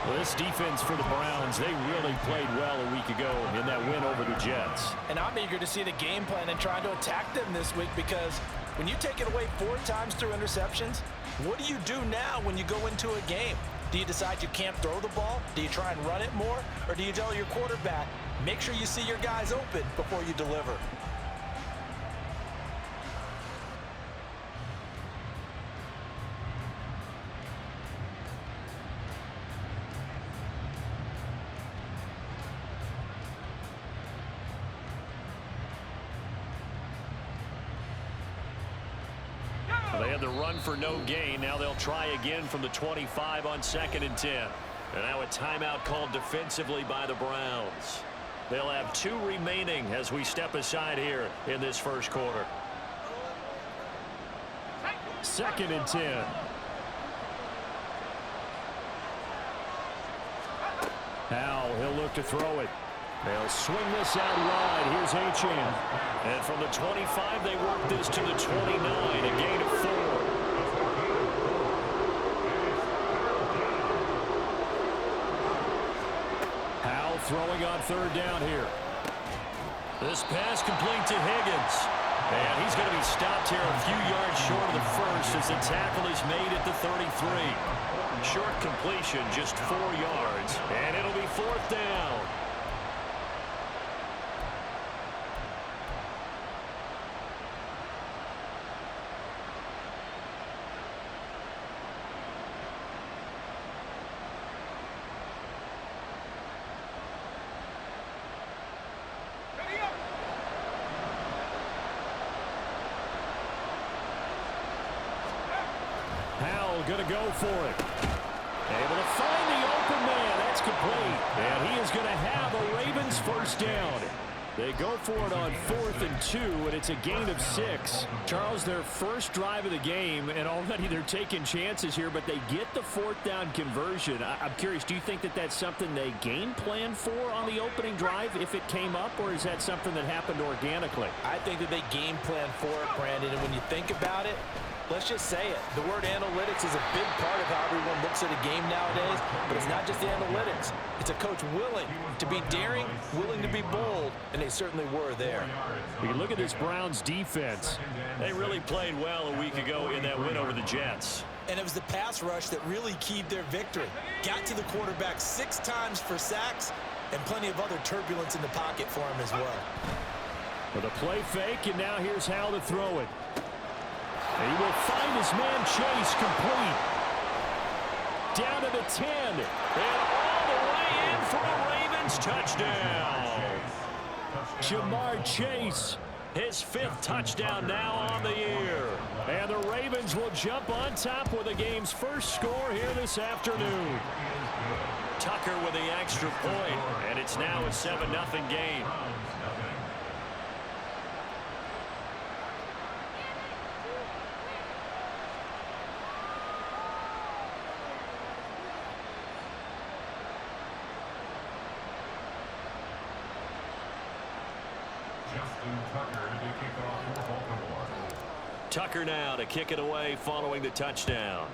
Well, this defense for the Browns, they really played well a week ago in that win over the Jets. And I'm eager to see the game plan and trying to attack them this week, because when you take it away 4 times through interceptions, what do you do now when you go into a game? Do you decide you can't throw the ball? Do you try and run it more? Or do you tell your quarterback, make sure you see your guys open before you deliver? They had the run for no gain. Now they'll try again from the 25 on 2nd and 10. And now a timeout called defensively by the Browns. They'll have 2 remaining as we step aside here in this first quarter. 2nd and 10. Now he'll look to throw it. They'll swing this out wide. Here's Achane. And from the 25, they work this to the 29, a gain of 4. Howell throwing on 3rd down here. This pass complete to Higgins. And he's going to be stopped here a few yards short of the first as the tackle is made at the 33. Short completion, just 4 yards. And it'll be 4th down. Going to go for it. Able to find the open man. That's complete. And he is going to have a Ravens first down. They go for it on 4th and 2, and it's a gain of 6. Charles, their first drive of the game, and already they're taking chances here, but they get the 4th down conversion. I'm curious, do you think that that's something they game plan for on the opening drive if it came up, or is that something that happened organically? I think that they game plan for it, Brandon, and when you think about it, let's just say it. The word analytics is a big part of how everyone looks at a game nowadays, but it's not just the analytics. It's a coach willing to be daring, willing to be bold, and they certainly were there. You look at this Browns defense. They really played well a week ago in that win over the Jets. And it was the pass rush that really keyed their victory. Got to the quarterback 6 times for sacks, and plenty of other turbulence in the pocket for him as well. With a play fake, and now here's how to throw it. And he will find his man Chase complete. Down to the 10. And all the way in for a Ravens touchdown. Jamar Chase, his 5th touchdown now on the year. And the Ravens will jump on top with the game's first score here this afternoon. Tucker with the extra point, and it's now a 7-0 game. Tucker now to kick it away following the touchdown.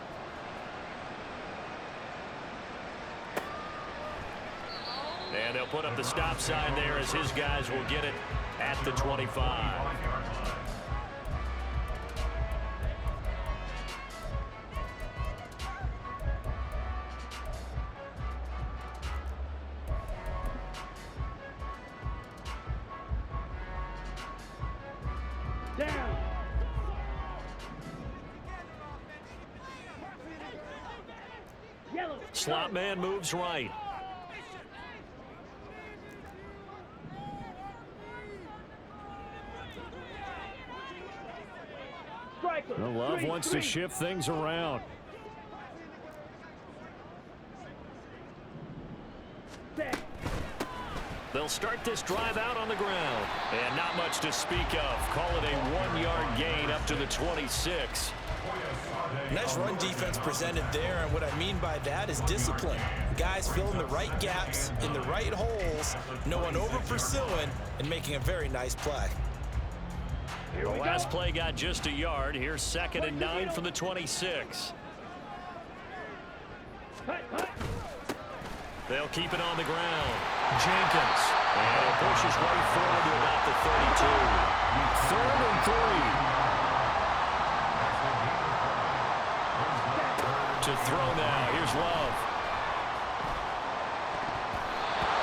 And they'll put up the stop sign there as his guys will get it at the 25. Slot man moves right. Love wants to shift things around. They'll start this drive out on the ground. And not much to speak of. Call it a 1-yard gain up to the 26. Nice run defense presented there, and what I mean by that is discipline. Guys filling the right gaps in the right holes, no one over pursuing, and making a very nice play. The last play got just a yard. Here's 2nd and 9 from the 26. They'll keep it on the ground. Jenkins. And it pushes right forward to about the 32. 3rd and 3. To throw now. Here's Love.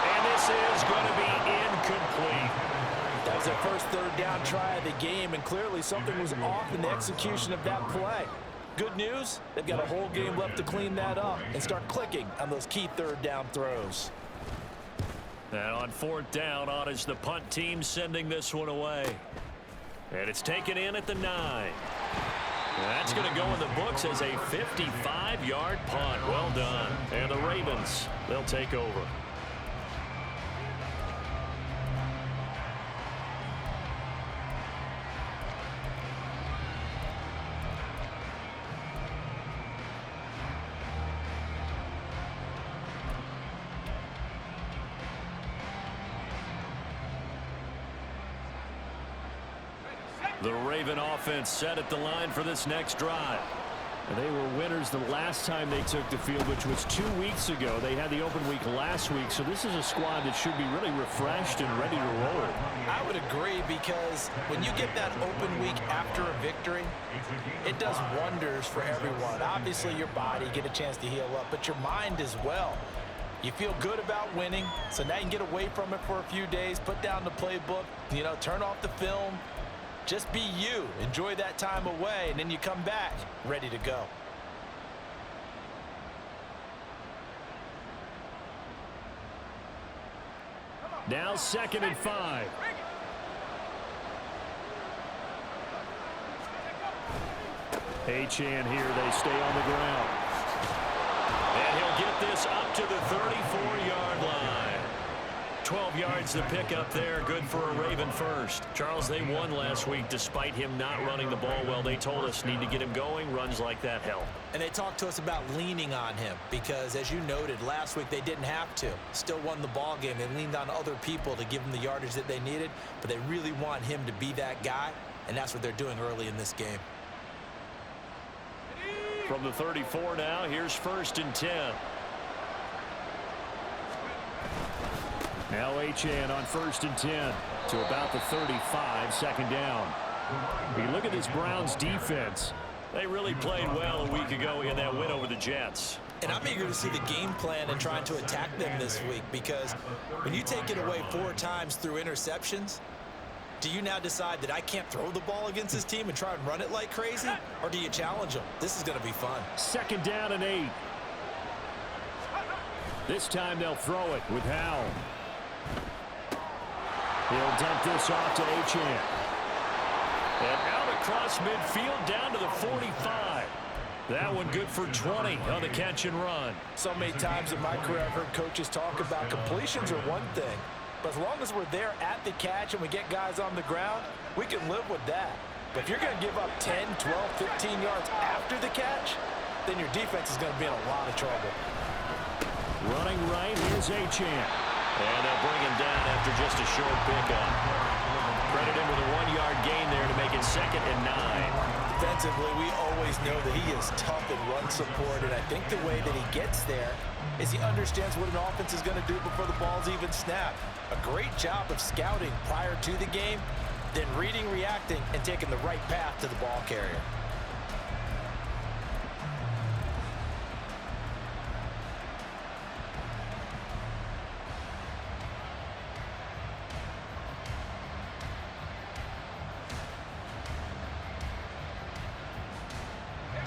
And this is going to be incomplete. That was their first 3rd down try of the game, and clearly something was off in the execution of that play. Good news, they've got a whole game left to clean that up and start clicking on those key 3rd down throws. And on 4th down, on is the punt team sending this one away. And it's taken in at the 9. That's going to go in the books as a 55-yard punt. Well done. And the Ravens, they'll take over. The Raven offense set at the line for this next drive. And they were winners the last time they took the field, which was 2 weeks ago. They had the open week last week, so this is a squad that should be really refreshed and ready to roll. I would agree, because when you get that open week after a victory, it does wonders for everyone. Obviously, your body get a chance to heal up, but your mind as well. You feel good about winning, so now you can get away from it for a few days, put down the playbook, turn off the film. Just be you. Enjoy that time away, and then you come back ready to go. Now 2nd and 5. Achane here. They stay on the ground. And he'll get this up to the 34-yard line. 12 yards to pick up there. Good for a Raven first. Charles, they won last week despite him not running the ball well. They told us need to get him going. Runs like that help. And they talked to us about leaning on him because, as you noted, last week they didn't have to. Still won the ball game. They leaned on other people to give them the yardage that they needed, but they really want him to be that guy, and that's what they're doing early in this game. From the 34 now, here's 1st and 10. Now Achane on 1st and 10 to about the 35, 2nd down. You look at this Browns defense. They really played well a week ago in that win over the Jets. And I'm eager to see the game plan and trying to attack them this week, because when you take it away 4 times through interceptions, do you now decide that I can't throw the ball against this team and try and run it like crazy? Or do you challenge them? This is going to be fun. 2nd down and 8. This time they'll throw it with Howell. He'll dump this off to Achane. And out across midfield down to the 45. That one good for 20 on the catch and run. So many times in my career I've heard coaches talk about completions are one thing, but as long as we're there at the catch and we get guys on the ground, we can live with that. But if you're going to give up 10, 12, 15 yards after the catch, then your defense is going to be in a lot of trouble. Running right, here's Achane. And they'll bring him down after just a short pickup. Credit him with a 1-yard gain there to make it 2nd and 9. Defensively, we always know that he is tough in run support, and I think the way that he gets there is he understands what an offense is going to do before the ball's even snapped. A great job of scouting prior to the game, then reading, reacting, and taking the right path to the ball carrier.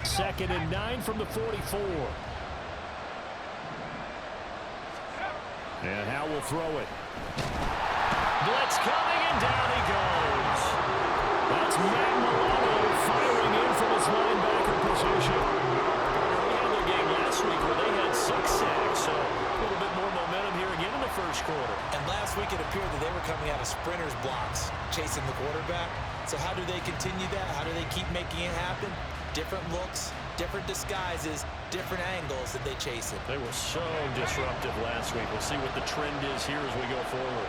Second and 9 from the 44. And Howell will throw it. Blitz coming, and down he goes. That's Matt Milano firing in from his linebacker position. We had their game last week where they had 6 sacks, so a little bit more momentum here again in the first quarter. And last week it appeared that they were coming out of sprinters blocks, chasing the quarterback. So how do they continue that? How do they keep making it happen? Different looks, different disguises, different angles that they chase it. They were so disruptive last week. We'll see what the trend is here as we go forward.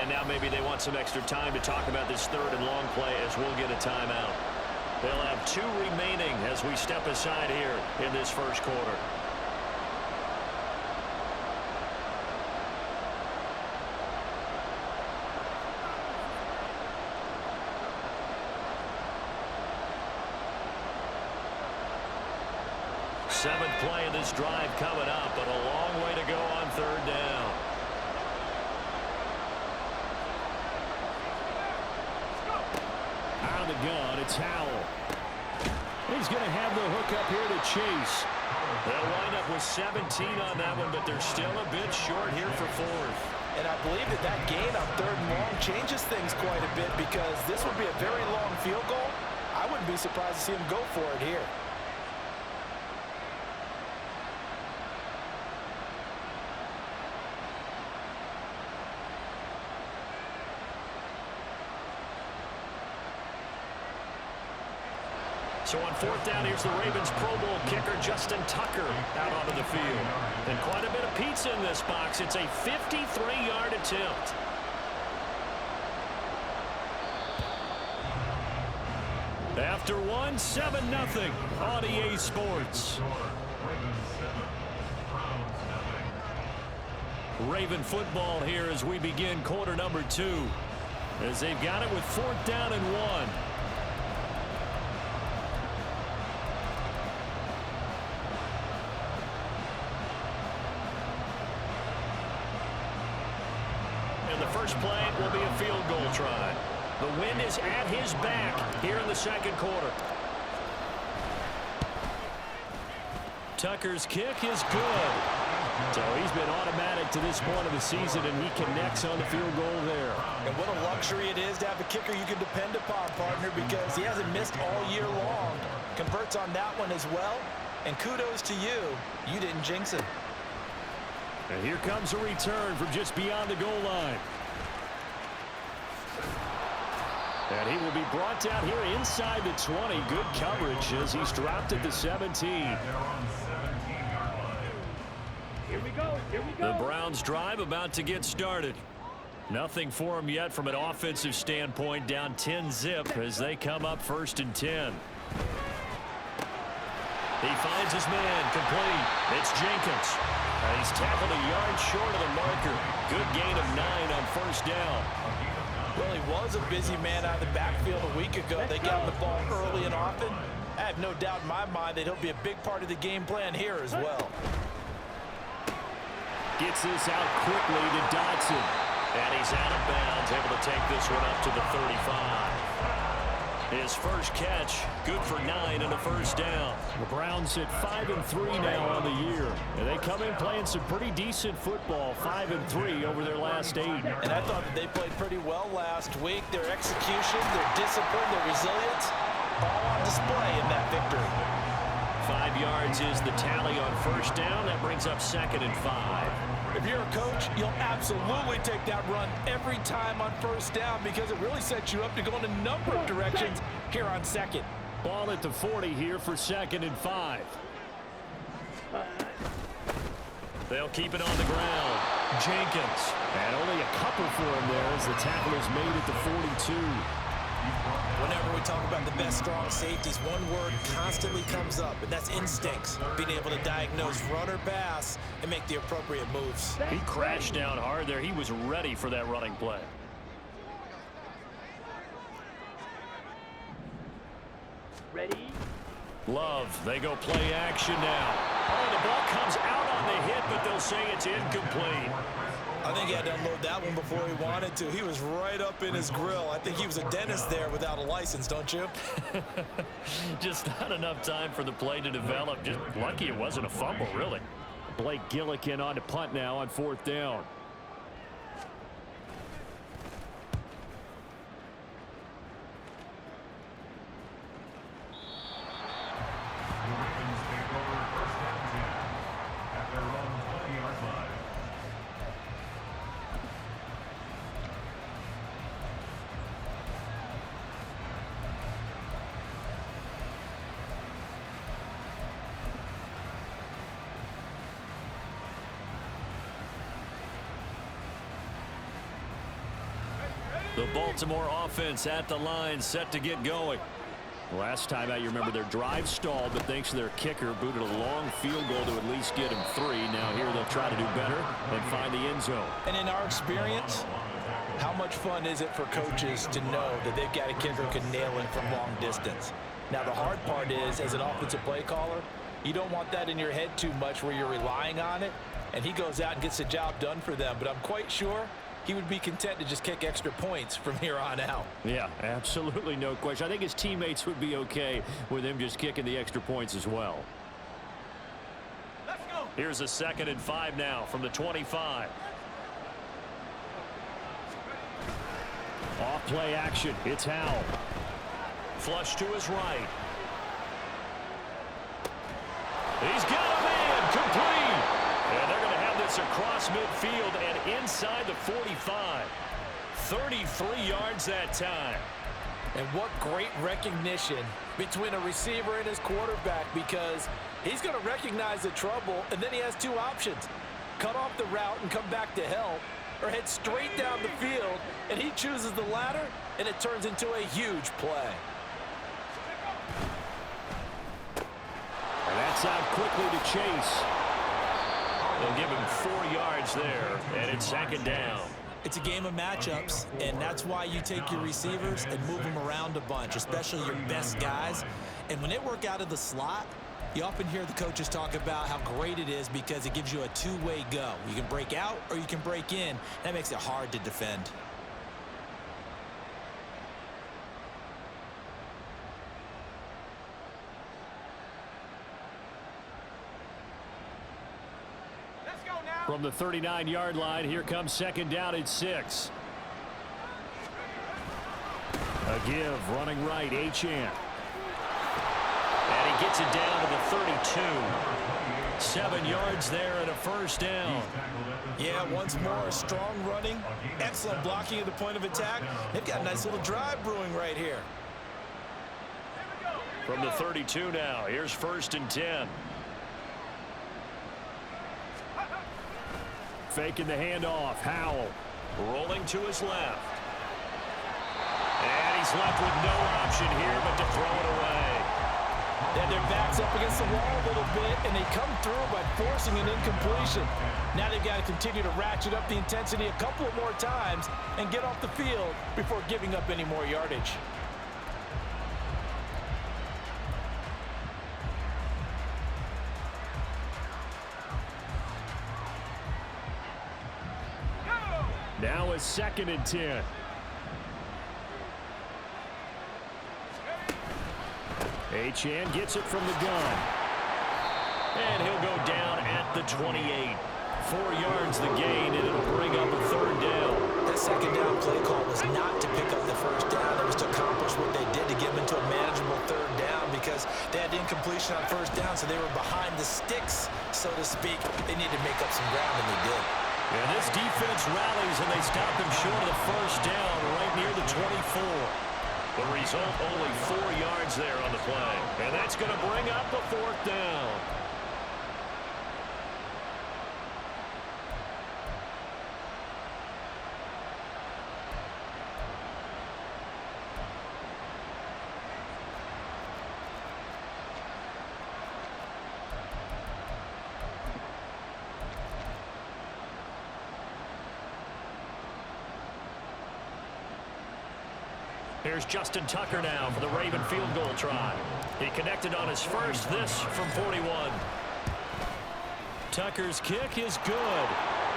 And now maybe they want some extra time to talk about this third and long play as we'll get a timeout. They'll have 2 remaining as we step aside here in this first quarter. Seventh play of this drive coming up, but a long way to go on third down. Out of the gun, it's Howell. He's going to have the hook up here to Chase. They'll wind up with 17 on that one, but they're still a bit short here for fourth. And I believe that gain on third and long changes things quite a bit because this would be a very long field goal. I wouldn't be surprised to see him go for it here. So on fourth down, here's the Ravens Pro Bowl kicker, Justin Tucker, out onto the field. And quite a bit of pizza in this box. It's a 53-yard attempt. After one, 7-0 on EA Sports. Raven football here as we begin quarter number 2. As they've got it with fourth down and 1. First play will be a field goal try. The wind is at his back here in the second quarter. Tucker's kick is good. So he's been automatic to this point of the season, and he connects on the field goal there. And what a luxury it is to have a kicker you can depend upon, partner, because he hasn't missed all year long. Converts on that one as well. And kudos to you. You didn't jinx it. And here comes a return from just beyond the goal line. And he will be brought down here inside the 20. Good coverage as he's dropped at the 17. Here we go. The Browns drive about to get started. Nothing for him yet from an offensive standpoint. Down 10-zip as they come up first and 10. He finds his man complete. It's Jenkins. And he's tackled a yard short of the marker. Good gain of 9 on first down. Well, he was a busy man out of the backfield a week ago. They got him the ball early and often. I have no doubt in my mind that he'll be a big part of the game plan here as well. Gets this out quickly to Dotson. And he's out of bounds, able to take this one up to the 35. His first catch, good for 9 and a first down. The Browns at 5-3 now on the year. And they come in playing some pretty decent football, 5-3 over their last 8. And I thought that they played pretty well last week. Their execution, their discipline, their resilience, all on display in that victory. 5 yards is the tally on first down. That brings up second and 5. If you're a coach, you'll absolutely take that run every time on first down because it really sets you up to go in a number of directions here on second. Ball at the 40 here for second and 5. They'll keep it on the ground. Jenkins. And only a couple for him there as the tackle is made at the 42. Whenever we talk about the best strong safeties, one word constantly comes up, and that's instincts. Being able to diagnose run or pass and make the appropriate moves. He crashed down hard there. He was ready for that running play. Ready? Love, they go play action now. Oh, the ball comes out on the hit, but they'll say it's incomplete. I think he had to unload that one before he wanted to. He was right up in his grill. I think he was a dentist there without a license, don't you? Just not enough time for the play to develop. Just lucky it wasn't a fumble, really. Blake Gillikin on to punt now on fourth down. The Baltimore offense at the line, set to get going. Last time out, you remember their drive stalled, but thanks to their kicker, booted a long field goal to at least get him 3. Now here they'll try to do better and find the end zone. And in our experience, how much fun is it for coaches to know that they've got a kicker who can nail him from long distance? Now, the hard part is, as an offensive play caller, you don't want that in your head too much where you're relying on it, and he goes out and gets the job done for them. But I'm quite sure he would be content to just kick extra points from here on out. Yeah, absolutely no question. I think his teammates would be okay with him just kicking the extra points as well. Let's go. Here's a 2nd and 5 now from the 25. Off play action. It's Howell. Flush to his right. He's got a man complete. And they're going to have this across midfield and inside the 45. 33 yards that time. And what great recognition between a receiver and his quarterback, because he's going to recognize the trouble, and then he has 2 options. Cut off the route and come back to help, or head straight down the field, and he chooses the latter, and it turns into a huge play. And that's out quickly to Chase. They'll give him 4 yards there, and it's 2nd down. It's a game of matchups, and that's why you take your receivers and move them around a bunch, especially your best guys. And when they work out of the slot, you often hear the coaches talk about how great it is because it gives you a two-way go. You can break out or you can break in. That makes it hard to defend. From the 39-yard line, here comes 2nd down and 6. A give, running right, Achane. And he gets it down to the 32. 7 yards there and a 1st down. Yeah, once more, strong running, excellent blocking at the point of attack. They've got a nice little drive brewing right here. From the 32 now, here's 1st and 10. Faking the handoff. Howell rolling to his left. And he's left with no option here but to throw it away. And their backs up against the wall a little bit, and they come through by forcing an incompletion. Now they've got to continue to ratchet up the intensity a couple of more times and get off the field before giving up any more yardage. Now a 2nd and 10. Achane gets it from the gun. And he'll go down at the 28. 4 yards the gain, and it'll bring up a 3rd down. That 2nd down play call was not to pick up the 1st down. It was to accomplish what they did to get them into a manageable 3rd down because they had incompletion on 1st down, so they were behind the sticks, so to speak. They needed to make up some ground, and they did. And this defense rallies, and they stop them short of the 1st down right near the 24. The result, only 4 yards there on the play. And that's going to bring up a 4th down. Here's Justin Tucker now for the Raven field goal try. He connected on his first, this from 41. Tucker's kick is good.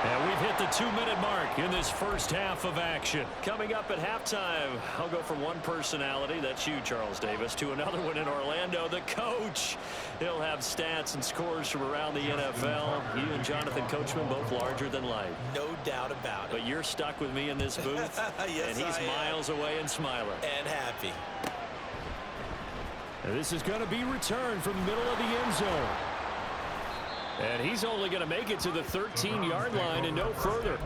And we've hit the 2-minute mark in this first half of action. Coming up at halftime, I'll go from one personality, that's you, Charles Davis, to another one in Orlando, the coach. He'll have stats and scores from around the NFL. You and Jonathan Coachman both larger than life. No doubt about it. But you're stuck with me in this booth, yes, and he's miles away and smiling. And happy. And this is going to be returned from the middle of the end zone. And he's only going to make it to the 13-yard line and no further.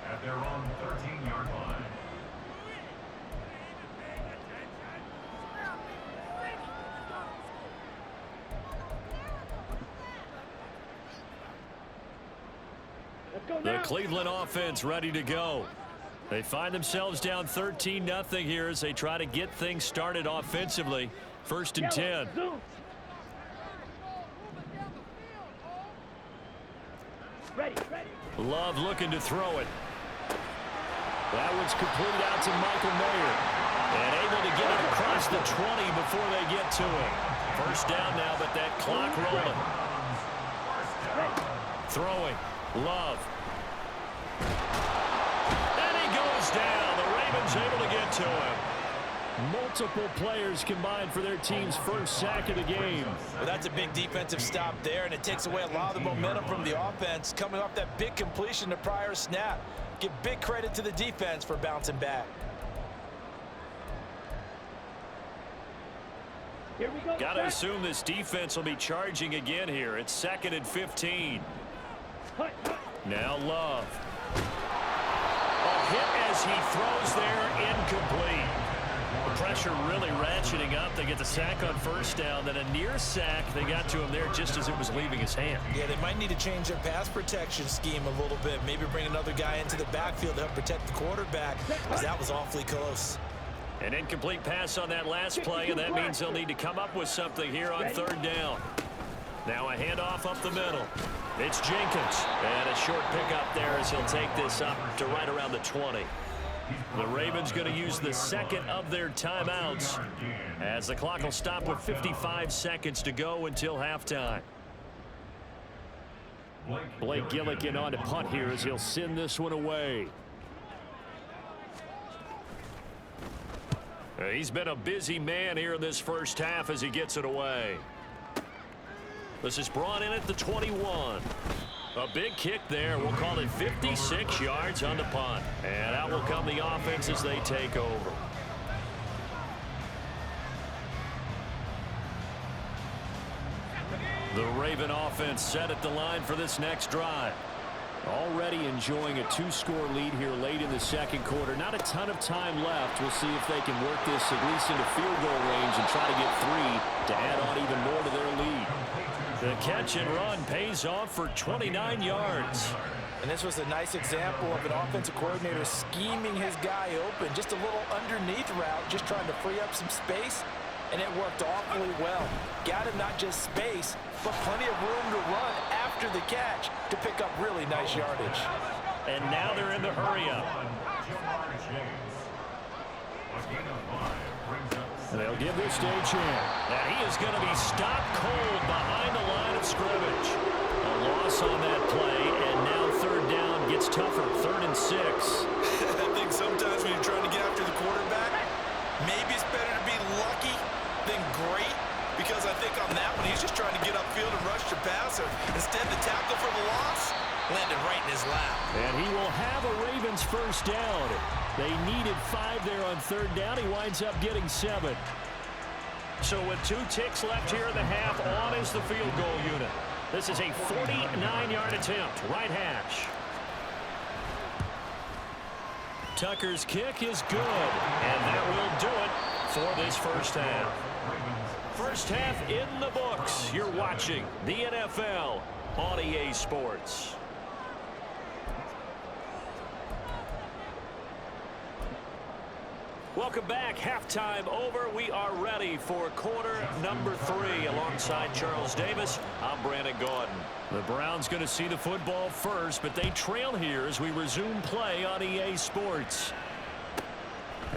At their own 13-yard line. Let's go The now. Cleveland offense ready to go. They find themselves down 13-0 here as they try to get things started offensively. 1st and 10. Love looking to throw it. That one's complete out to Michael Mayer. And able to get it across the 20 before they get to him. 1st down now, but that clock rolling. Throwing. Love. And he goes down. The Ravens able to get to him. Multiple players combined for their team's 1st sack of the game. Well, that's a big defensive stop there, and it takes away a lot of the momentum from the offense coming off that big completion the prior snap. Give big credit to the defense for bouncing back. Got to assume this defense will be charging again here. It's 2nd and 15. Now Love. A hit as he throws there, incomplete. The pressure really ratcheting up. They get the sack on 1st down, then a near sack. They got to him there just as it was leaving his hand. Yeah, they might need to change their pass protection scheme a little bit. Maybe bring another guy into the backfield to help protect the quarterback, because that was awfully close. An incomplete pass on that last play, and that means they'll need to come up with something here on 3rd down. Now a handoff up the middle. It's Jenkins. And a short pickup there as he'll take this up to right around the 20. The Ravens going to use the 2nd of their timeouts as the clock will stop with 55 seconds to go until halftime. Blake Gillikin on to punt here as he'll send this one away. He's been a busy man here in this 1st half as he gets it away. This is brought in at the 21. A big kick there. We'll call it 56 yards on the punt. And out will come the offense as they take over. The Raven offense set at the line for this next drive. Already enjoying a 2-score lead here late in the 2nd quarter. Not a ton of time left. We'll see if they can work this at least into field goal range and try to get 3 to add on even more to their lead. The catch and run pays off for 29 yards. And this was a nice example of an offensive coordinator scheming his guy open. Just a little underneath route, just trying to free up some space. And it worked awfully well. Got him not just space, but plenty of room to run after the catch to pick up really nice yardage. And now they're in the hurry-up. They'll give this to a chance. And he is going to be stopped cold behind the line of scrimmage. A loss on that play, and now 3rd down gets tougher. 3rd and 6. I think sometimes when you're trying to get after the quarterback, maybe it's better to be lucky than great, because I think on that one he's just trying to get upfield and rush the passer. Instead, the tackle for the loss landed right in his lap. And he will have a Ravens 1st down. They needed 5 there on 3rd down. He winds up getting 7. So with 2 ticks left here in the half, on is the field goal unit. This is a 49-yard attempt, right hash. Tucker's kick is good, and that will do it for this 1st half. 1st half in the books. You're watching the NFL on EA Sports. Welcome back. Halftime over. We are ready for quarter number 3. Alongside Charles Davis, I'm Brandon Gordon. The Browns going to see the football first, but they trail here as we resume play on EA Sports.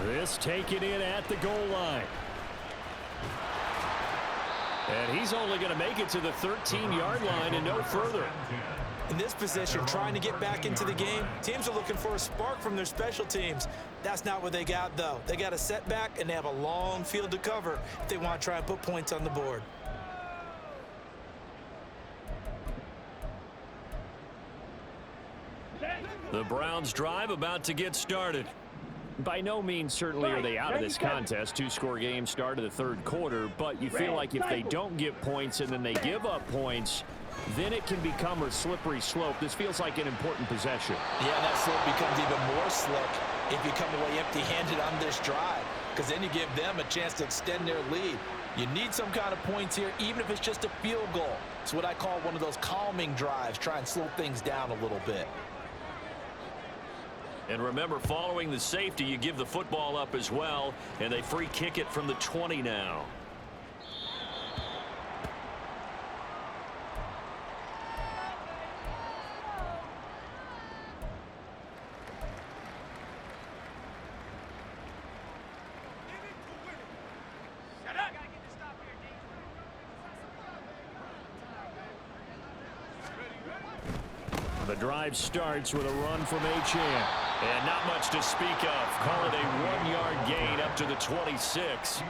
This taken in at the goal line. And he's only going to make it to the 13-yard line and no further. In this position, trying to get back into the game, teams are looking for a spark from their special teams. That's not what they got, though. They got a setback, and they have a long field to cover if they want to try and put points on the board. The Browns drive about to get started. By no means certainly are they out of this contest. 2-score game start of the 3rd quarter, but you feel like if they don't get points and then they give up points, then it can become a slippery slope. This feels like an important possession. Yeah, that slope becomes even more slick if you come away empty-handed on this drive, because then you give them a chance to extend their lead. You need some kind of points here, even if it's just a field goal. It's what I call one of those calming drives. Try and slow things down a little bit. And remember, following the safety, you give the football up as well, and they free kick it from the 20 now. The drive starts with a run from Achane. And not much to speak of. Call it a 1-yard gain up to the 26.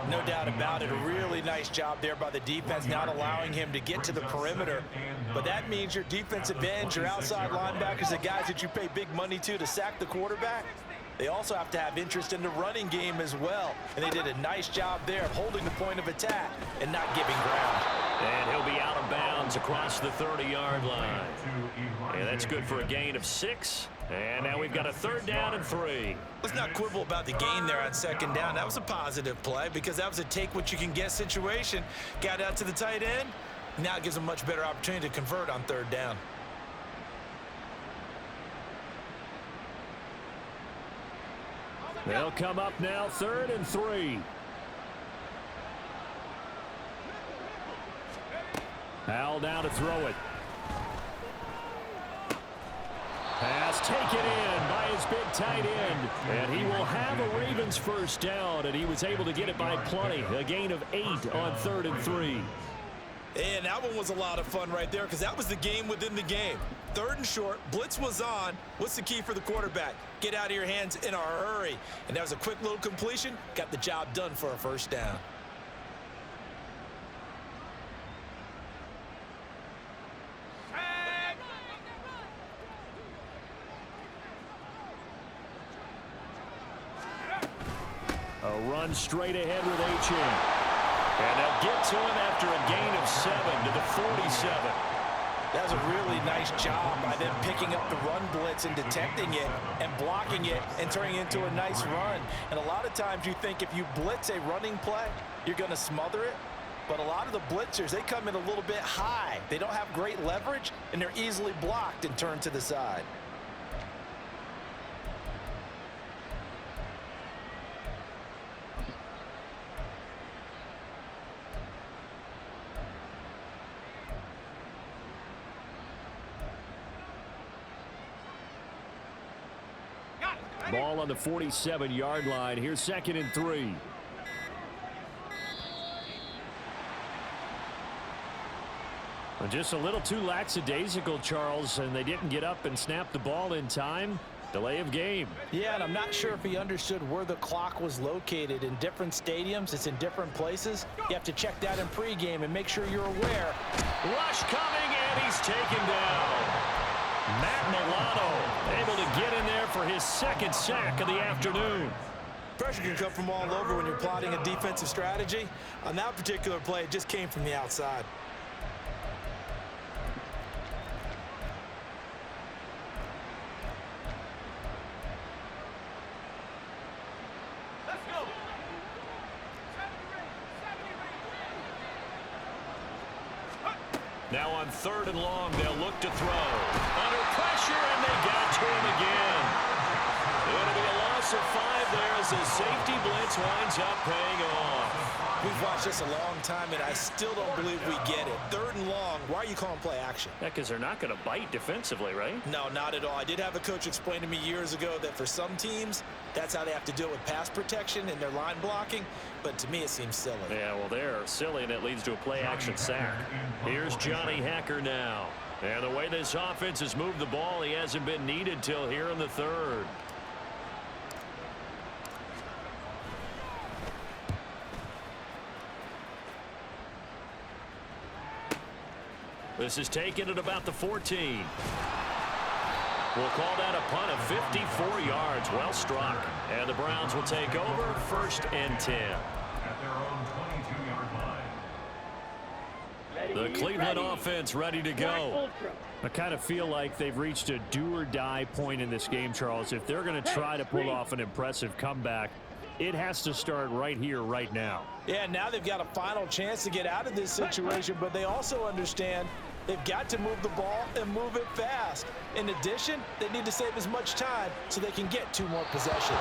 No doubt about it. A really nice job there by the defense, not allowing him to get to the perimeter. But that means your defensive ends, your outside linebackers, the guys that you pay big money to sack the quarterback, they also have to have interest in the running game as well. And they did a nice job there of holding the point of attack and not giving ground. And he'll be out of bounds across the 30-yard line. And that's good for a gain of 6. And now we've got a 3rd down and 3. Let's not quibble about the gain there on 2nd down. That was a positive play because that was a take-what-you-can-get situation. Got out to the tight end. Now it gives them a much better opportunity to convert on 3rd down. They'll come up now 3rd and 3. Howell down to throw it. Pass taken in by his big tight end. And he will have a Ravens 1st down, and he was able to get it by plenty. A gain of 8 on 3rd and 3. And that one was a lot of fun right there because that was the game within the game. 3rd and short, blitz was on. What's the key for the quarterback? Get out of your hands in a hurry. And that was a quick little completion. Got the job done for a 1st down. A run straight ahead with Achane. And they'll get to him after a gain of 7 to the 47. That was a really nice job by them picking up the run blitz and detecting it and blocking it and turning it into a nice run. And a lot of times you think if you blitz a running play, you're going to smother it. But a lot of the blitzers, they come in a little bit high. They don't have great leverage, and they're easily blocked and turned to the side. Ball on the 47-yard line. Here's 2nd and 3. Just a little too lackadaisical, Charles, and they didn't get up and snap the ball in time. Delay of game. Yeah, and I'm not sure if he understood where the clock was located. In different stadiums, it's in different places. You have to check that in pregame and make sure you're aware. Rush coming, and he's taken down. Matt Milano able to get in there for his 2nd sack of the afternoon. Pressure can come from all over when you're plotting a defensive strategy. On that particular play, it just came from the outside. Now on 3rd and long, they'll look to throw. Under pressure, and they got to him again. It'll be a loss of 5 there as the safety blitz winds up paying off. We've watched this a long time, and I still don't believe we get it. 3rd and long, why are you calling play action? Yeah, because they're not going to bite defensively, right? No, not at all. I did have a coach explain to me years ago that for some teams, that's how they have to deal with pass protection and their line blocking. But to me, it seems silly. Yeah, well, they're silly, and it leads to a play-action sack. Here's Johnny Hacker now. And the way this offense has moved the ball, he hasn't been needed till here in the 3rd. This is taken at about the 14. We'll call that a punt of 54 yards. Well struck. And the Browns will take over 1st and 10. At their own 22-yard line. The Cleveland offense ready to go. I kind of feel like they've reached a do-or-die point in this game, Charles. If they're going to try to pull off an impressive comeback, it has to start right here, right now. Yeah, now they've got a final chance to get out of this situation, but they also understand They've got to move the ball and move it fast. In addition, they need to save as much time so they can get 2 more possessions.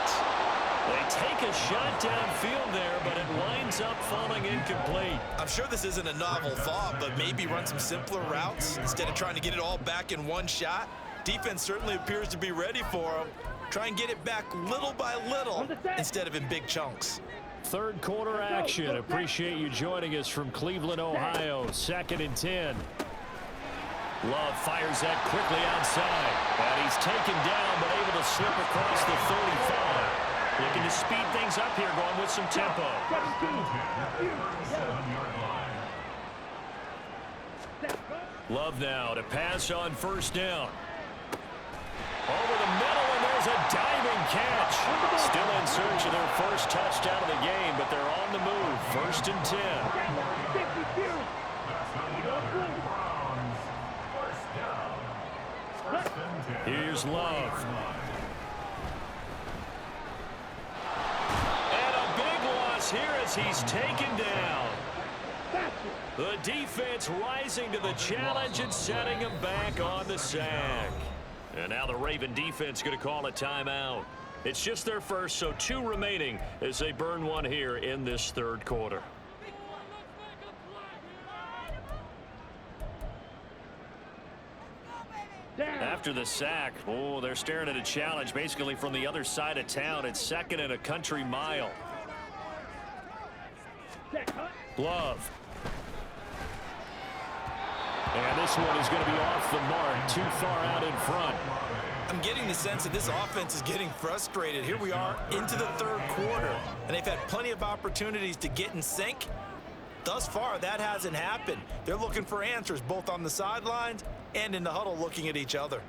They take a shot downfield there, but it winds up falling incomplete. I'm sure this isn't a novel thought, but maybe run some simpler routes instead of trying to get it all back in one shot. Defense certainly appears to be ready for them. Try and get it back little by little instead of in big chunks. Third quarter action. Appreciate you joining us from Cleveland, Ohio. 2nd and 10. Love fires that quickly outside. And he's taken down, but able to slip across the 35. Looking to speed things up here, going with some tempo. Love now to pass on 1st down. Over the middle, and there's a diving catch. Still in search of their first touchdown of the game, but they're on the move. 1st and 10. Here's Love. And a big loss here as he's taken down. The defense rising to the challenge and setting him back on the sack. And now the Raven defense going to call a timeout. It's just their first, so 2 remaining as they burn one here in this 3rd quarter. After the sack, oh, they're staring at a challenge basically from the other side of town. It's 2nd and a country mile. Love. And this one is going to be off the mark, too far out in front. I'm getting the sense that this offense is getting frustrated. Here we are into the 3rd quarter, and they've had plenty of opportunities to get in sync. Thus far, that hasn't happened. They're looking for answers both on the sidelines and in the huddle looking at each other.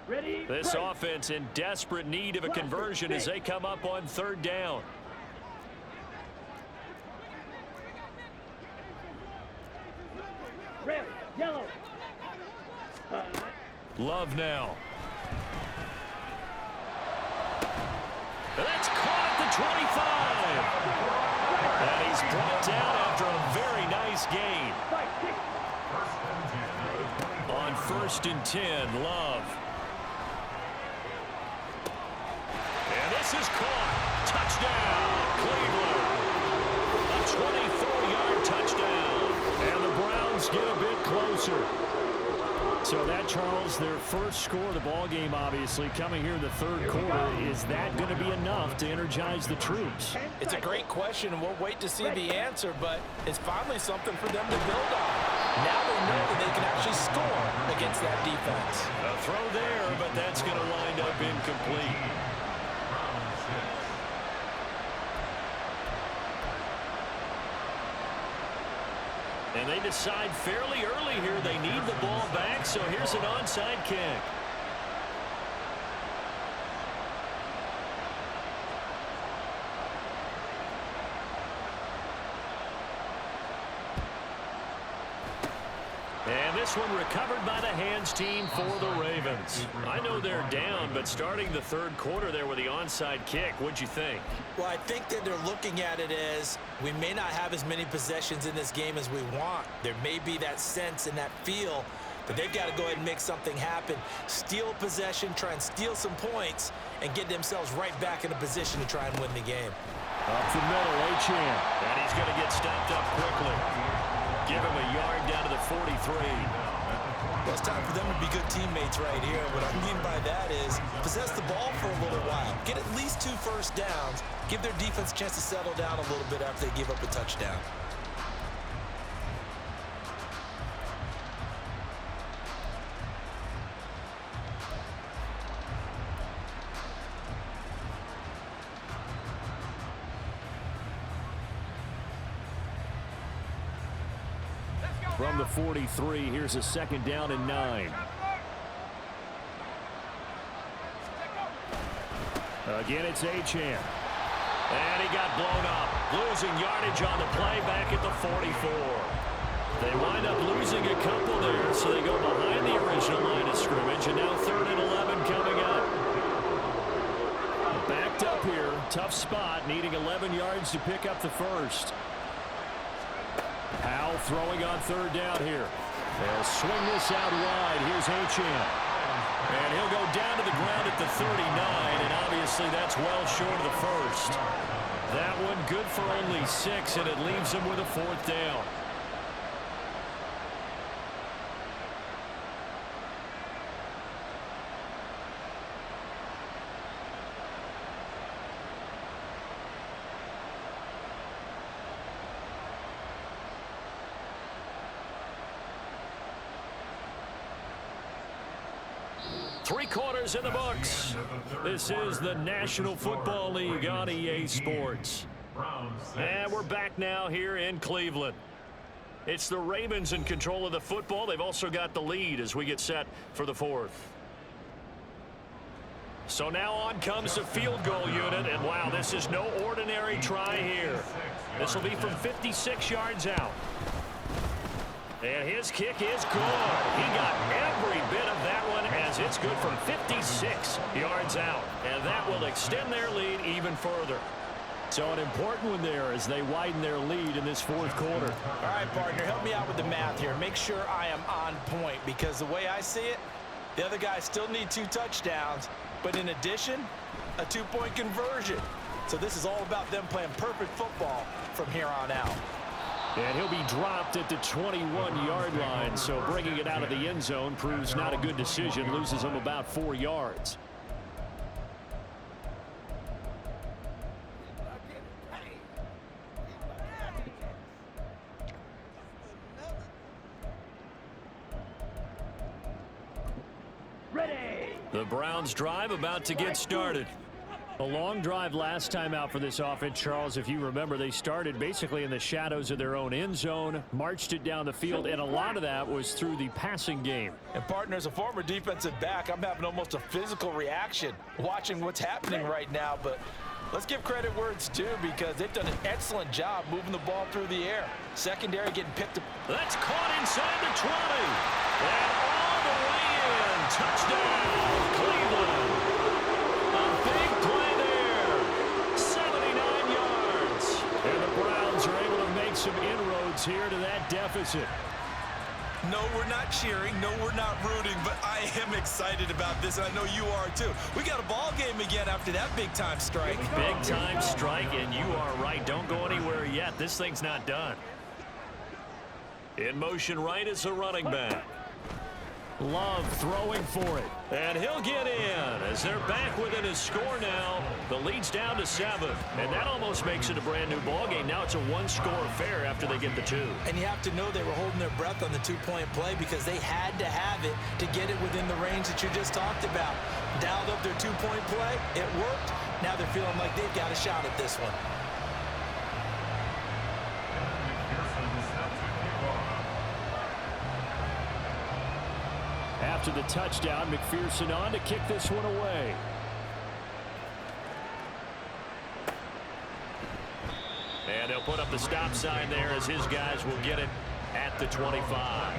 This offense in desperate need of a conversion as they come up on 3rd down. Red, yellow. Love now. That's caught at the 25. And he's brought down after a very nice gain. On 1st and 10, Love. And this is caught. Touchdown, Cleveland. A 24-yard touchdown. And the Browns get a bit closer. So that, Charles, their first score of the ball game, obviously, coming here in the 3rd quarter. Is that going to be enough to energize the troops? It's a great question, and we'll wait to see the answer, but it's finally something for them to build on. Now they know that they can actually score against that defense. A throw there, but that's going to wind up incomplete. And they decide fairly early here they need the ball back, so here's an onside kick. And this one recovered by the hands team for the Ravens. I know they're down, but starting the 3rd quarter there with the onside kick, what'd you think? Well, I think that they're looking at it as we may not have as many possessions in this game as we want. There may be that sense and that feel that they've got to go ahead and make something happen. Steal possession, try and steal some points, and get themselves right back in a position to try and win the game. Up the middle, Achane. And he's going to get stopped up quickly. Give him a yard down to the 43. Well, it's time for them to be good teammates right here. What I mean by that is possess the ball for a little while. Get at least 2 first downs. Give their defense a chance to settle down a little bit after they give up a touchdown. From the 43, here's a 2nd down and 9. Again, it's Achane. And he got blown up. Losing yardage on the play back at the 44. They wind up losing a couple there, so they go behind the original line of scrimmage, and now 3rd and 11 coming up. Backed up here, tough spot, needing 11 yards to pick up the first. Powell throwing on 3rd down here. They'll swing this out wide. Here's Achane. And he'll go down to the ground at the 39, and obviously that's well short of the first. That one good for only 6, and it leaves him with a 4th down. Three quarters in the books. This is the National Football League on EA Sports. And we're back now here in Cleveland. It's the Ravens in control of the football. They've also got the lead as we get set for the 4th. So now on comes the field goal unit. And wow, this is no ordinary try here. This will be from 56 yards out. And his kick is good. He got every bit of that one as it's good from 56 yards out. And that will extend their lead even further. So an important one there as they widen their lead in this 4th quarter. All right, partner, help me out with the math here. Make sure I am on point because the way I see it, the other guys still need 2 touchdowns. But in addition, a 2-point conversion. So this is all about them playing perfect football from here on out. And he'll be dropped at the 21-yard line, so bringing it out of the end zone proves not a good decision, loses him about 4 yards. The Browns drive about to get started. A long drive last time out for this offense, Charles. If you remember, they started basically in the shadows of their own end zone, marched it down the field, and a lot of that was through the passing game. And partner, as a former defensive back, I'm having almost a physical reaction watching what's happening right now. But let's give credit where it's due because they've done an excellent job moving the ball through the air. Secondary getting picked up. That's caught inside the 20. And all the way in. Touchdown, Cleveland. A big play there. 79 yards. And the Browns are able to make some inroads here to that deficit. No, we're not cheering. No, we're not rooting. But I am excited about this, and I know you are too. We got a ball game again after that big-time strike. Big-time strike, and you are right. Don't go anywhere yet. This thing's not done. In motion right is the running back. Love throwing for it. And he'll get in as they're back within a score now. The lead's down to 7. And that almost makes it a brand new ball game. Now it's a 1-score affair after they get the 2. And you have to know they were holding their breath on the 2-point play because they had to have it to get it within the range that you just talked about. Dialed up their 2-point play. It worked. Now they're feeling like they've got a shot at this one. After the touchdown, McPherson on to kick this one away. And they'll put up the stop sign there as his guys will get it at the 25.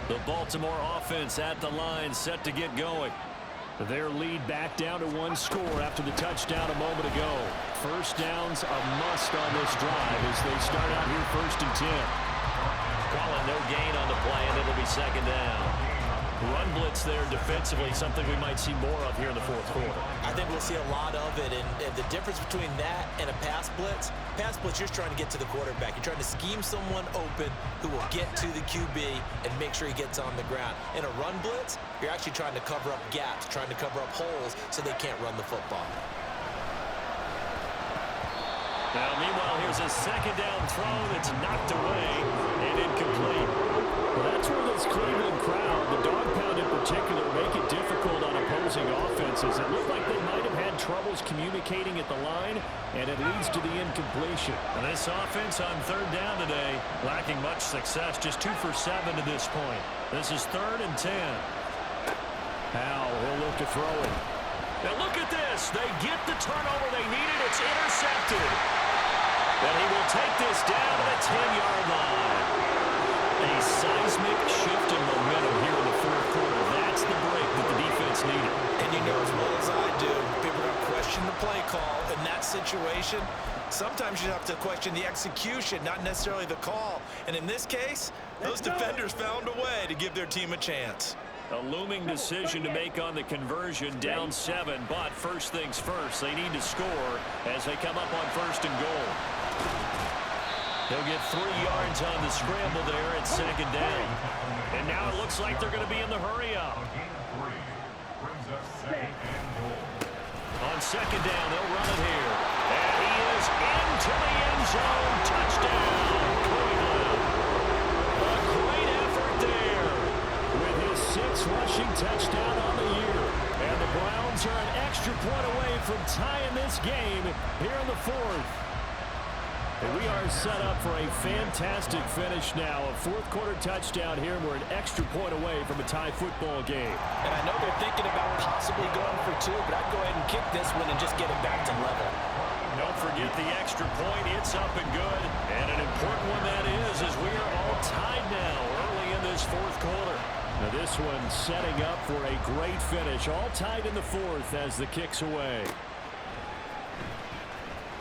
The Baltimore offense at the line, set to get going. Their lead back down to 1 score after the touchdown a moment ago. First down's a must on this drive as they start out here 1st and 10. Calling no gain on the play, and it'll be 2nd down. Run blitz there defensively, something we might see more of here in the 4th quarter. I think we'll see a lot of it, and the difference between that and a pass blitz, you're just trying to get to the quarterback. You're trying to scheme someone open who will get to the QB and make sure he gets on the ground. In a run blitz, you're actually trying to cover up gaps, trying to cover up holes so they can't run the football. Now, meanwhile, here's a 2nd down throw that's knocked away and incomplete. Well, that's where this Cleveland crowd, the dog pound in particular, make it difficult on opposing offenses. It looked like they might have had troubles communicating at the line, and it leads to the incompletion. And this offense on 3rd down today, lacking much success, just 2 for 7 to this point. This is 3rd and 10. Powell will look to throw it. Now look at this. They get the turnover they needed. It's intercepted. And he will take this down to the 10-yard line. A seismic shift in momentum here in the fourth quarter. That's the break that the defense needed. And you know as well as I do, people are going to question the play call in that situation. Sometimes you have to question the execution, not necessarily the call. And in this case, those defenders found a way to give their team a chance. A looming decision to make on the conversion, down 7. But first things first, they need to score as they come up on first and goal. They'll get 3 yards on the scramble there at second down. And now it looks like they're going to be in the hurry-up. On second down, they'll run it here. And he is into the end zone. Touchdown, Cleveland. A great effort there with his 6th rushing touchdown on the year. And the Browns are an extra point away from tying this game here in the 4th. And we are set up for a fantastic finish now. A fourth-quarter touchdown here, and we're an extra point away from a tie football game. And I know they're thinking about possibly going for 2, but I'd go ahead and kick this one and just get it back to level. Don't forget the extra point. It's up and good. And an important one that is, as we are all tied now early in this fourth quarter. Now this one setting up for a great finish. All tied in the 4th as the kick's away.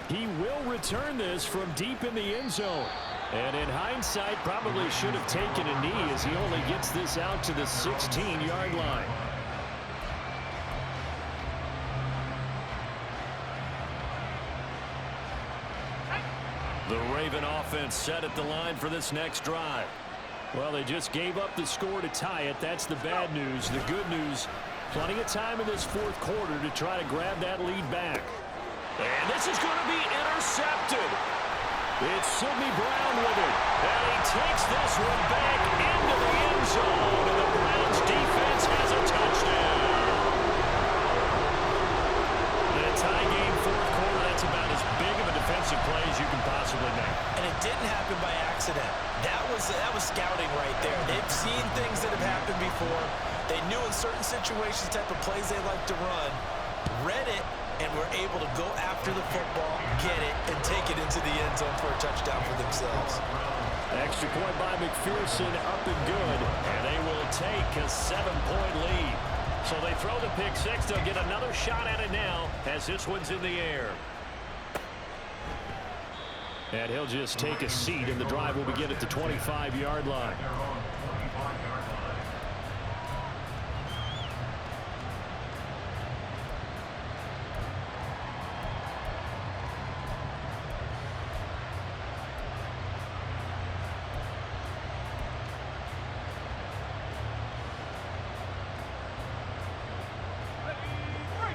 He will return this from deep in the end zone. And in hindsight, probably should have taken a knee as he only gets this out to the 16-yard line. The Raven offense set at the line for this next drive. Well, they just gave up the score to tie it. That's the bad news. The good news, plenty of time in this fourth quarter to try to grab that lead back. And this is going to be intercepted. It's Sidney Brown with it. And he takes this one back into the end zone. And the Browns defense has a touchdown. In a tie game fourth quarter, that's about as big of a defensive play as you can possibly make. And it didn't happen by accident. That was scouting right there. They've seen things that have happened before. They knew in certain situations the type of plays they like to run. Read it. And were able to go after the football, get it, and take it into the end zone for a touchdown for themselves. Extra point by McPherson, up and good. And they will take a 7-point lead. So they throw the pick 6. They'll get another shot at it now as this one's in the air. And he'll just take a seat, and the drive will begin at the 25-yard line.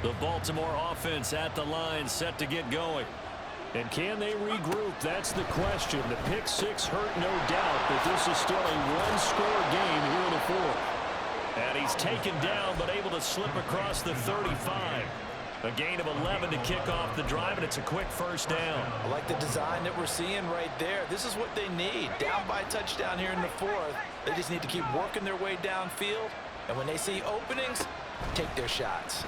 The Baltimore offense at the line, set to get going. And can they regroup? That's the question. The pick 6 hurt, no doubt, but this is still a one-score game here in the 4th. And he's taken down, but able to slip across the 35. A gain of 11 to kick off the drive, and it's a quick first down. I like the design that we're seeing right there. This is what they need. Down by a touchdown here in the 4th. They just need to keep working their way downfield. And when they see openings, take their shots.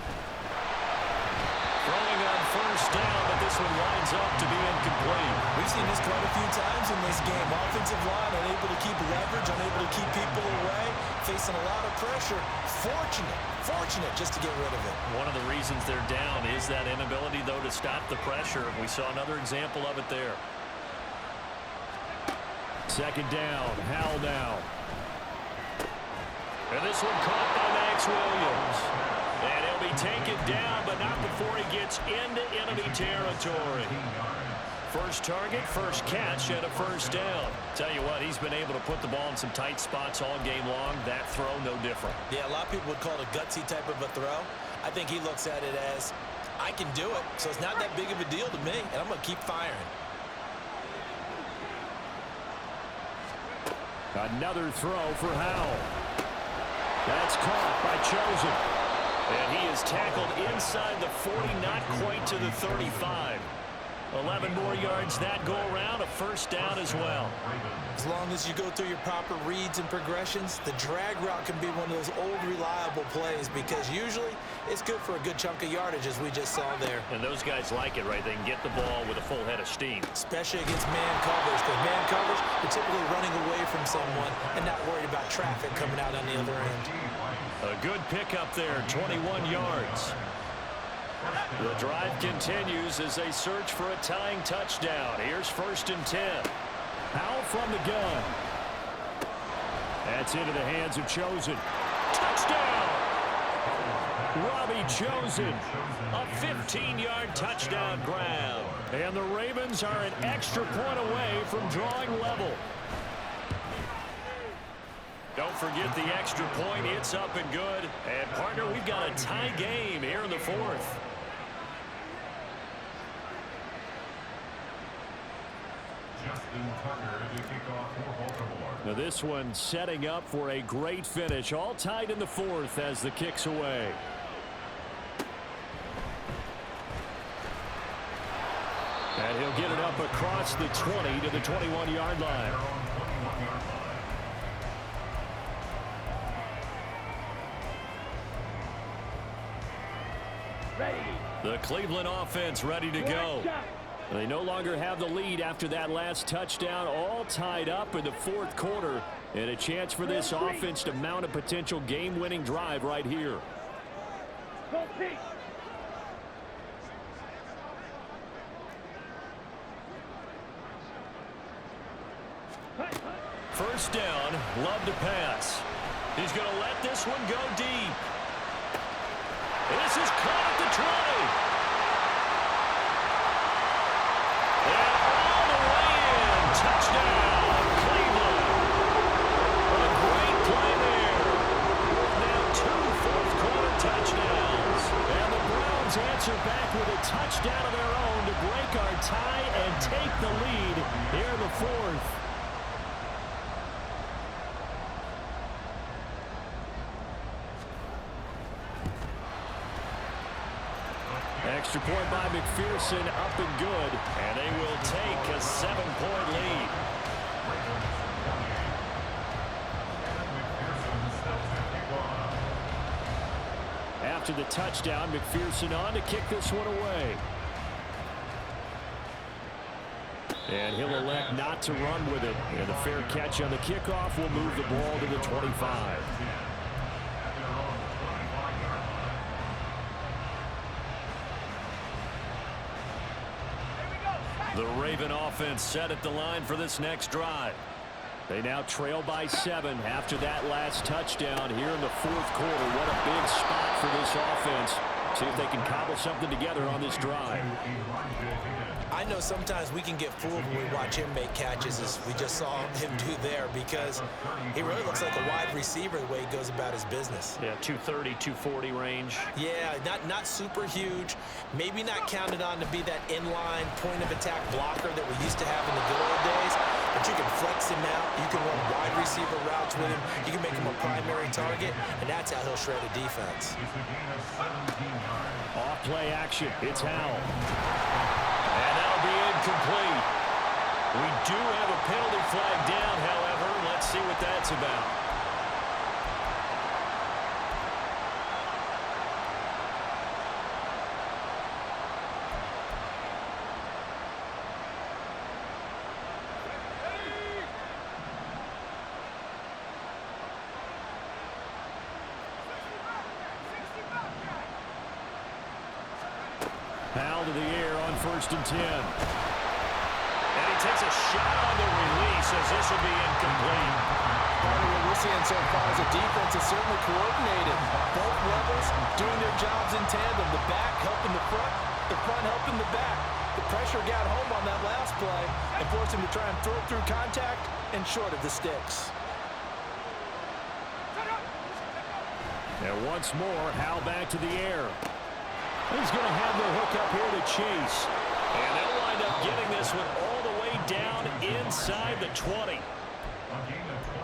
Throwing on first down, but this one winds up to be incomplete. We've seen this quite a few times in this game. Offensive line unable to keep leverage, unable to keep people away, facing a lot of pressure. Fortunate just to get rid of it. One of the reasons they're down is that inability, though, to stop the pressure. We saw another example of it there. Second down, Howell now. And this one caught by Max Williams. And he'll be taken down, but not before he gets into enemy territory. First target, first catch, and a first down. Tell you what, he's been able to put the ball in some tight spots all game long. That throw, no different. Yeah, a lot of people would call it a gutsy type of a throw. I think he looks at it as, I can do it, so it's not that big of a deal to me, and I'm going to keep firing. Another throw for Howell. That's caught by Chosen. And he is tackled inside the 40, not quite to the 35. 11 more yards that go around, a first down as well. As long as you go through your proper reads and progressions, the drag route can be one of those old reliable plays because usually it's good for a good chunk of yardage, as we just saw there. And those guys like it, right? They can get the ball with a full head of steam. Especially against man coverage, because man coverage, you're typically running away from someone and not worried about traffic coming out on the other end. A good pickup there, 21 yards. The drive continues as they search for a tying touchdown. Here's 1st and 10. Powell from the gun. That's into the hands of Chosen. Touchdown! Robbie Chosen. A 15-yard touchdown grab. And the Ravens are an extra point away from drawing level. Don't forget the extra point. It's up and good. And, partner, we've got a tie game here in the 4th. Now this one setting up for a great finish. All tied in the 4th as the kick's away. And he'll get it up across the 20 to the 21-yard line. The Cleveland offense ready to go. They no longer have the lead after that last touchdown, all tied up in the 4th quarter, and a chance for this offense to mount a potential game-winning drive right here. First down, Love to pass. He's going to let this one go deep. This is caught at the 20. Touchdown, Cleveland. A great play there. Now 2 fourth-quarter touchdowns. And the Browns answer back with a touchdown of their own to break our tie and take the lead here in the 4th. Extra point by McPherson, up and good, and they will take a 7-point lead. After the touchdown, McPherson on to kick this one away. And he'll elect not to run with it. And a fair catch on the kickoff will move the ball to the 25. The Raven offense set at the line for this next drive. They now trail by 7 after that last touchdown here in the 4th quarter. What a big spot for this offense. See if they can cobble something together on this drive. I know sometimes we can get fooled when we watch him make catches, as we just saw him do there, because he really looks like a wide receiver the way he goes about his business. Yeah, 230, 240 range. Yeah, not super huge. Maybe not counted on to be that inline point-of-attack blocker that we used to have in the good old days, but you can flex him out. You can run wide receiver routes with him. You can make him a primary target, and that's how he'll shred a defense. Off play action. It's Howell. And that'll be incomplete. We do have a penalty flag down, however. Let's see what that's about. Powell to the air on 1st and 10. And he takes a shot on the release as this will be incomplete. Part of what we're seeing so far is the defense is certainly coordinated. Both levels doing their jobs in tandem. The back helping the front helping the back. The pressure got home on that last play and forced him to try and throw it through contact and short of the sticks. And once more, Howell back to the air. He's going to have the hook up here to Chase. And they'll wind up getting this one all the way down inside the 20.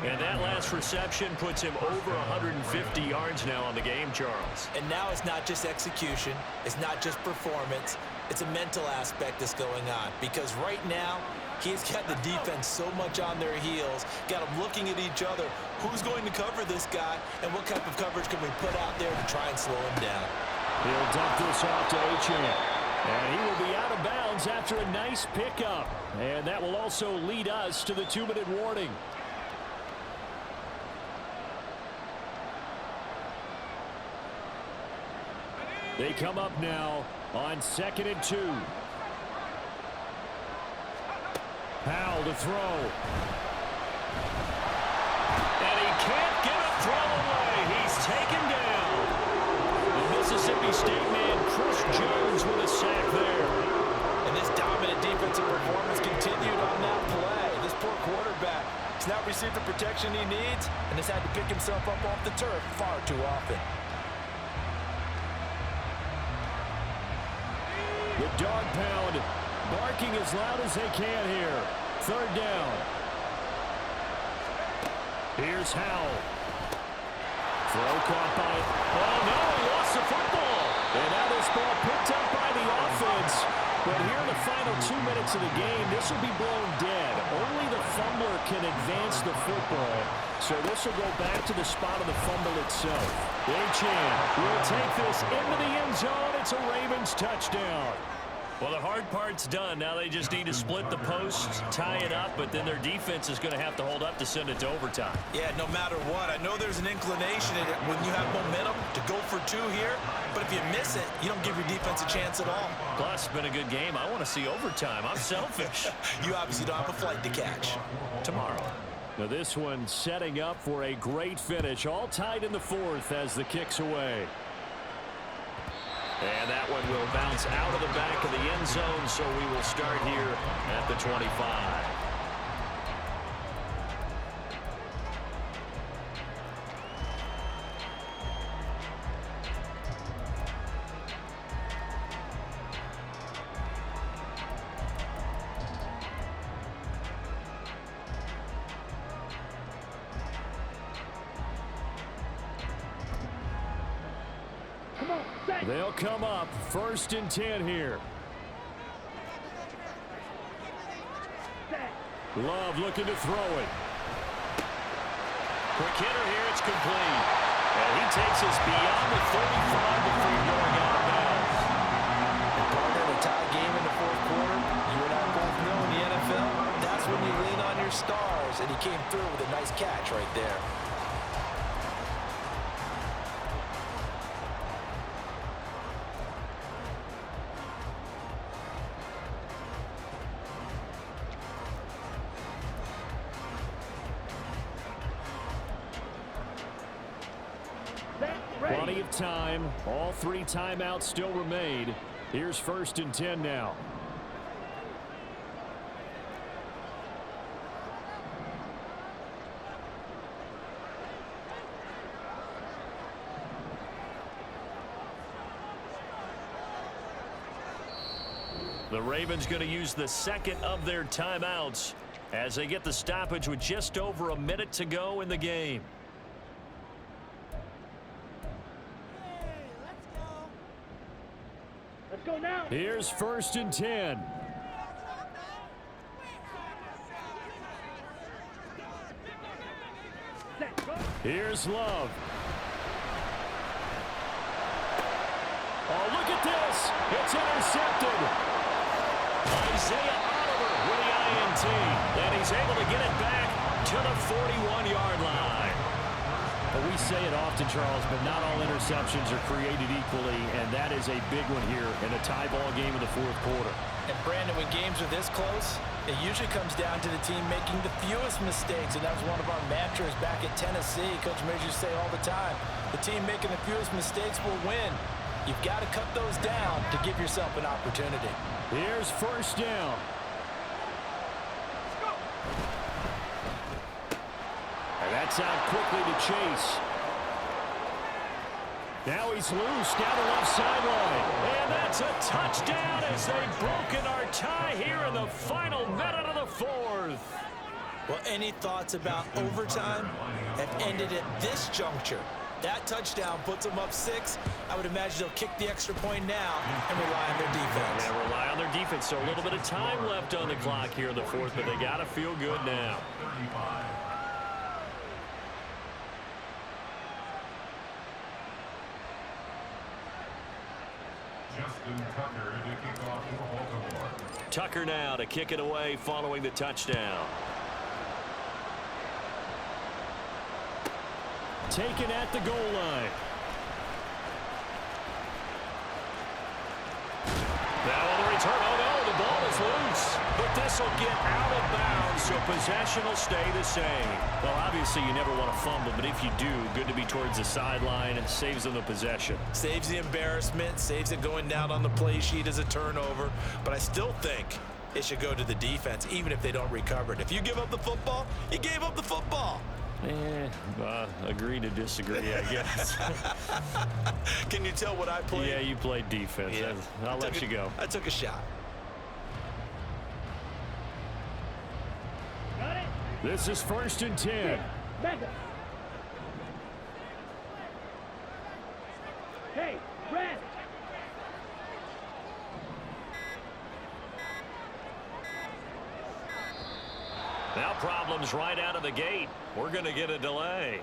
And that last reception puts him over 150 yards now on the game, Charles. And now it's not just execution. It's not just performance. It's a mental aspect that's going on. Because right now, he's got the defense so much on their heels, got them looking at each other. Who's going to cover this guy, and what type of coverage can we put out there to try and slow him down? He'll dump this off to Achane. And he will be out of bounds after a nice pickup. And that will also lead us to the 2-minute warning. They come up now on 2nd and 2. Powell to throw. And he can't get a throw away. He's taken down. The Mississippi State man, Chris Jones, with a sack there. And this dominant defensive performance continued on that play. This poor quarterback has not received the protection he needs and has had to pick himself up off the turf far too often. The dog pound barking as loud as they can here. 3rd down. Here's Howell. Throw caught by... Oh, no, he lost the football. And now this ball picked up by the offense. But here in the final 2 minutes of the game, this will be blown dead. Only the fumbler can advance the football. So this will go back to the spot of the fumble itself. Achane will take this into the end zone. It's a Ravens touchdown. Well, the hard part's done. Now they just need to split the posts, tie it up, but then their defense is going to have to hold up to send it to overtime. Yeah, no matter what. I know there's an inclination when you have momentum to go for 2 here, but if you miss it, you don't give your defense a chance at all. Plus, it's been a good game. I want to see overtime. I'm selfish. You obviously don't have a flight to catch. Tomorrow. Now this one setting up for a great finish. All tied in the 4th as the kick's away. And that one will bounce out of the back of the end zone, so we will start here at the 25. They'll come up 1st and 10 here. Love looking to throw it. Quick hitter here, it's complete. And he takes us beyond the 35 before going out of bounds. And partner, in a tie game in the 4th quarter, you and I both know in the NFL, that's when you lean on your stars. And he came through with a nice catch right there. Plenty of time. All 3 timeouts still remain. Here's 1st and 10 now. The Ravens going to use the 2nd of their timeouts as they get the stoppage with just over a minute to go in the game. Here's 1st and 10. Here's Love. Oh, look at this. It's intercepted. Isaiah Oliver with the INT. And he's able to get it back to the 41-yard line. But we say it often, Charles, but not all interceptions are created equally, and that is a big one here in a tie ball game in the 4th quarter. And Brandon, when games are this close, it usually comes down to the team making the fewest mistakes, and that was one of our mantras back at Tennessee. Coach Major used to say all the time, the team making the fewest mistakes will win. You've got to cut those down to give yourself an opportunity. Here's 1st down. And that's out quickly to Chase. Now he's loose down the left sideline. And that's a touchdown as they've broken our tie here in the final minute of the 4th. Well, any thoughts about overtime have ended at this juncture? That touchdown puts them up 6. I would imagine they'll kick the extra point now and rely on their defense. Yeah, rely on their defense. So a little bit of time left on the clock here in the fourth, but they got to feel good now. 35. Justin Tucker to kick off for Baltimore. Tucker now to kick it away following the touchdown. Taken at the goal line. Now on the return. Oh, no, the ball is loose. But this will get out of bounds, so possession will stay the same. Well, obviously, you never want to fumble, but if you do, good to be towards the sideline. It saves them the possession. Saves the embarrassment, saves it going down on the play sheet as a turnover. But I still think it should go to the defense, even if they don't recover it. If you give up the football, you gave up the football. Agree to disagree, I guess. Can you tell what I played? Yeah, you played defense. Yeah. I'll let you go. I took a shot. This is 1st and 10. Hey, Red. Now problems right out of the gate. We're going to get a delay.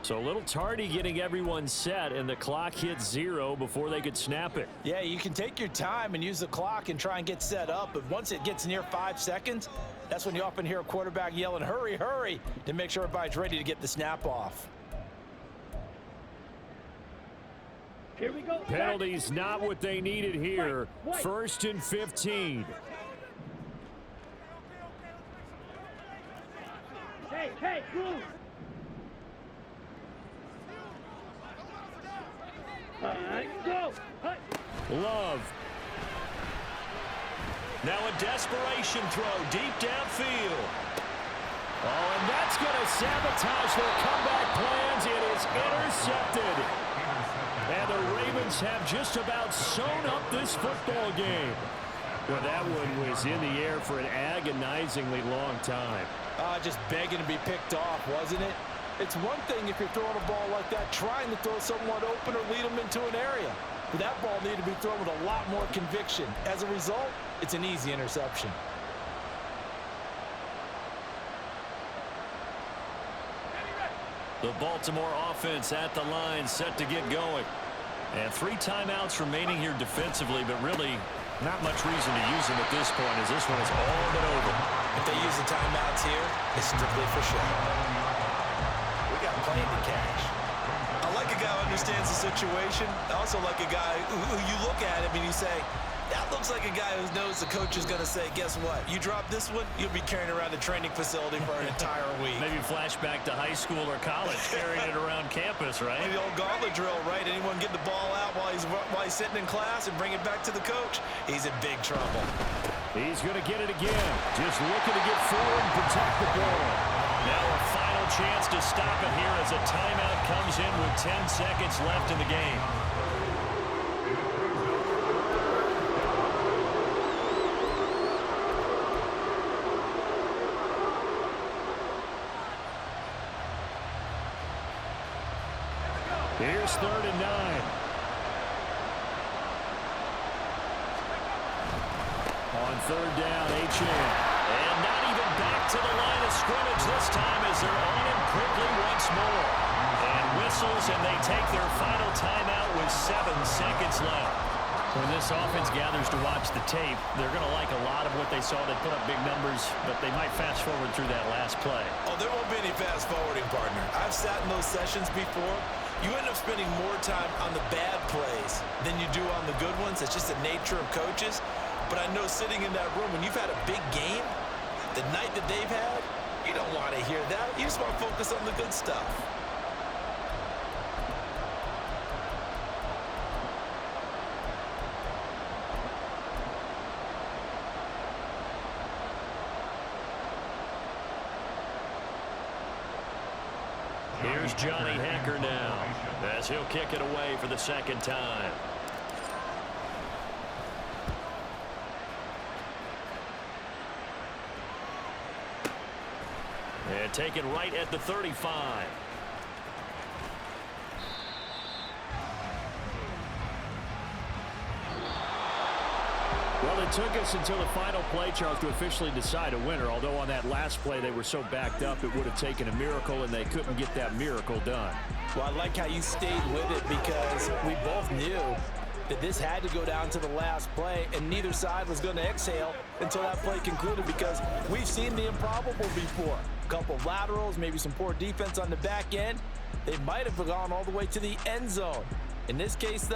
So a little tardy getting everyone set, and the clock hit 0 before they could snap it. Yeah, you can take your time and use the clock and try and get set up, but once it gets near 5 seconds, that's when you often hear a quarterback yelling, hurry, hurry, to make sure everybody's ready to get the snap off. Here we go. Penalties not what they needed here. 1st and 15. Hey, move. Go. Love. Now a desperation throw deep downfield. Oh, and that's going to sabotage their comeback plans. It is intercepted. And the Ravens have just about sewn up this football game. Well, that one was in the air for an agonizingly long time. Just begging to be picked off, wasn't it? It's one thing if you're throwing a ball like that, trying to throw someone open or lead them into an area. But that ball needed to be thrown with a lot more conviction. As a result, it's an easy interception. The Baltimore offense at the line, set to get going. And 3 timeouts remaining here defensively, but really not much reason to use them at this point, as this one is all but over. If they use the timeouts here, it's strictly for show. We got plenty to cash. I like a guy who understands the situation. I also like a guy who you look at him and you say, that looks like a guy who knows the coach is going to say, guess what? You drop this one, you'll be carrying around the training facility for an entire week. Maybe flashback to high school or college, carrying it around campus, right? Maybe the old gauntlet drill, right? Anyone get the ball out while he's sitting in class and bring it back to the coach? He's in big trouble. He's going to get it again. Just looking to get forward and protect the ball. Now a final chance to stop it here as a timeout comes in with 10 seconds left in the game. Here's 3rd and 9. On 3rd down, H.N. And not even back to the line of scrimmage this time as they're on him quickly once more. And whistles, and they take their final timeout with 7 seconds left. When this offense gathers to watch the tape, they're going to like a lot of what they saw. They put up big numbers, but they might fast forward through that last play. Oh, there won't be any fast forwarding, partner. I've sat in those sessions before. You end up spending more time on the bad plays than you do on the good ones. It's just the nature of coaches. But I know sitting in that room, when you've had a big game, the night that they've had, you don't want to hear that. You just want to focus on the good stuff. Here's Johnny Hacker now, as he'll kick it away for the 2nd time. And taken right at the 35. Well, it took us until the final play, Charles, to officially decide a winner. Although on that last play they were so backed up, it would have taken a miracle, and they couldn't get that miracle done. Well, I like how you stayed with it because we both knew that this had to go down to the last play, and neither side was going to exhale until that play concluded because we've seen the improbable before. A couple of laterals, maybe some poor defense on the back end. They might have gone all the way to the end zone. In this case,